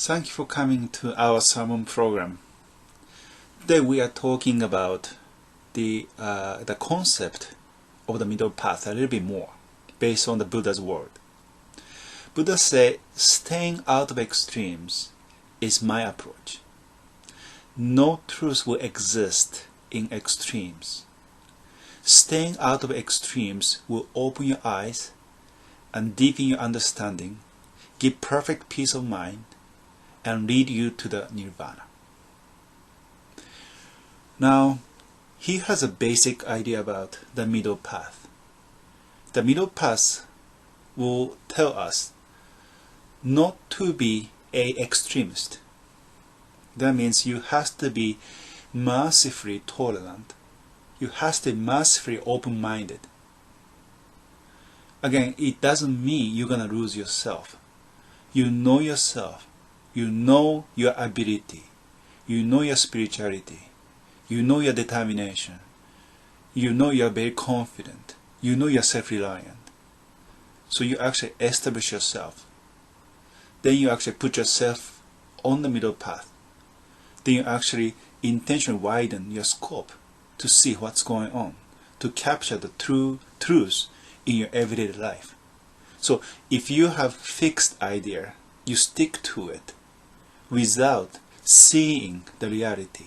Thank you for coming to our sermon program. Today we are talking about the concept of the middle path a little bit more, based on the Buddha's word. Buddha said, staying out of extremes is my approach. No truth will exist in extremes. Staying out of extremes will open your eyes and deepen your understanding, give perfect peace of mind, and lead you to the nirvana. Now, he has a basic idea about the middle path. The middle path will tell us not to be an extremist. That means you have to be mercifully tolerant. You have to be mercifully open-minded. Again, it doesn't mean you're going to lose yourself. You know yourself. You know your ability. You know your spirituality. You know your determination. You know you're very confident. You know you're self-reliant. So you actually establish yourself. Then you actually put yourself on the middle path. Then you actually intentionally widen your scope to see what's going on, to capture the true truths in your everyday life. So if you have fixed idea, you stick to it without seeing the reality.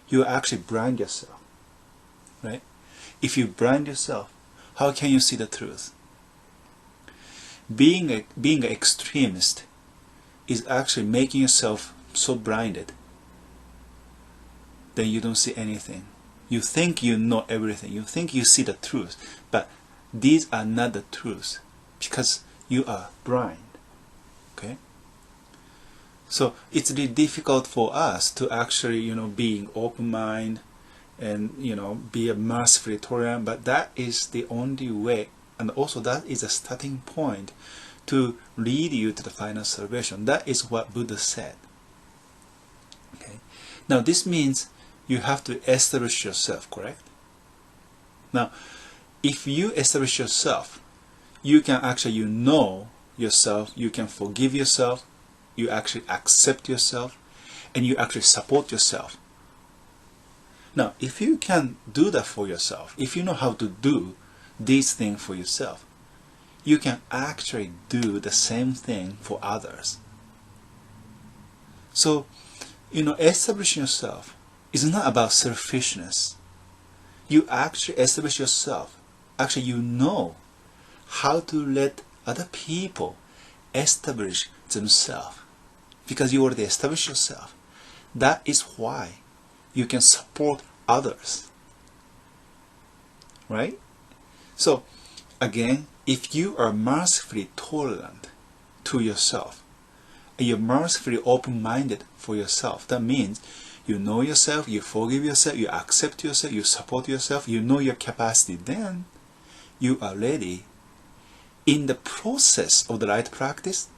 You actually blind yourself, right? If you blind yourself, how can you see the truth? Being an extremist is actually making yourself so blinded that you don't see anything. You think you know everything. You think you see the truth, but these are not the truth because you are blind. Okay? So it's really difficult for us to actually, being open-minded and, be a mercifully tolerant, but that is the only way, and also that is a starting point to lead you to the final salvation. That is what Buddha said. Okay. Now this means you have to establish yourself, correct? Now, if you establish yourself, you can actually, know yourself, you can forgive yourself, you actually accept yourself, and you actually support yourself. Now, if you can do that for yourself, if you know how to do these things for yourself, you can actually do the same thing for others. So, establishing yourself is not about selfishness. You actually establish yourself. Actually, you know how to let other people establish themselves because you already established yourself. That is why you can support others. Right? So, again, if you are mercifully tolerant to yourself, and you're mercifully open-minded for yourself, that means you know yourself, you forgive yourself, you accept yourself, you support yourself, you know your capacity, then you are ready. In the process of the right practice,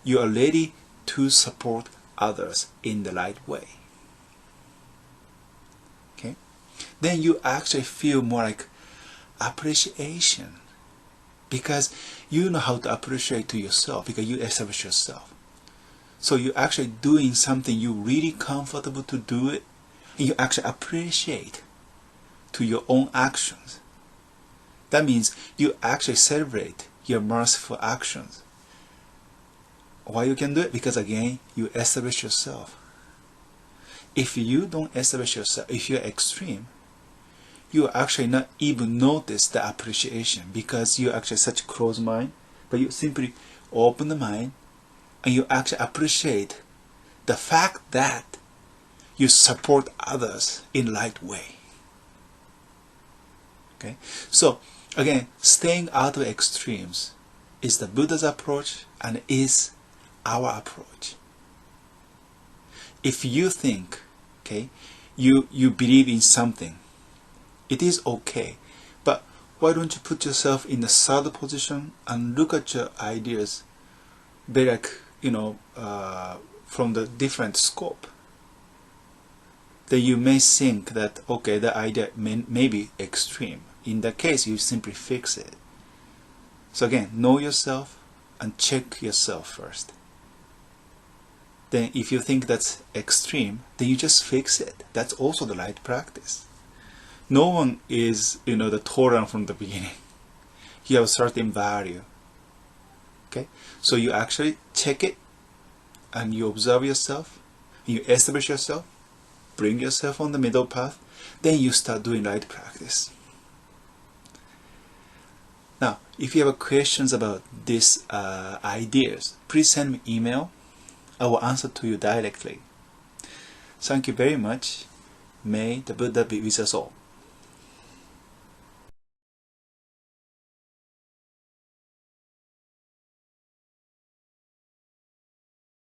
you are ready to support others in the right way. Okay? Then you actually feel more like appreciation because you know how to appreciate to yourself because you establish yourself. So you're actually doing something you're really comfortable to do it, and you actually appreciate to your own actions. That means you actually celebrate your merciful actions. Why you can do it? Because again, you establish yourself. If you don't establish yourself, if you're extreme, you actually not even notice the appreciation because you're actually such a closed mind, but you simply open the mind and you actually appreciate the fact that you support others in the right way. Okay? So, again, staying out of extremes is the Buddha's approach and is our approach. If you think, you believe in something, it is okay, but why don't you put yourself in the third position and look at your ideas very from the different scope? Then you may think that, the idea may be extreme. In that case, you simply fix it. So again, know yourself and check yourself first. then if you think that's extreme, then you just fix it. That's also the right practice. No one is, the tolerant from the beginning. You have a certain value. Okay? So you actually check it, and you observe yourself, you establish yourself, bring yourself on the middle path, then you start doing right practice. Now, if you have questions about these ideas, please send me email. I will answer to you directly. Thank you very much. May the Buddha be with us all.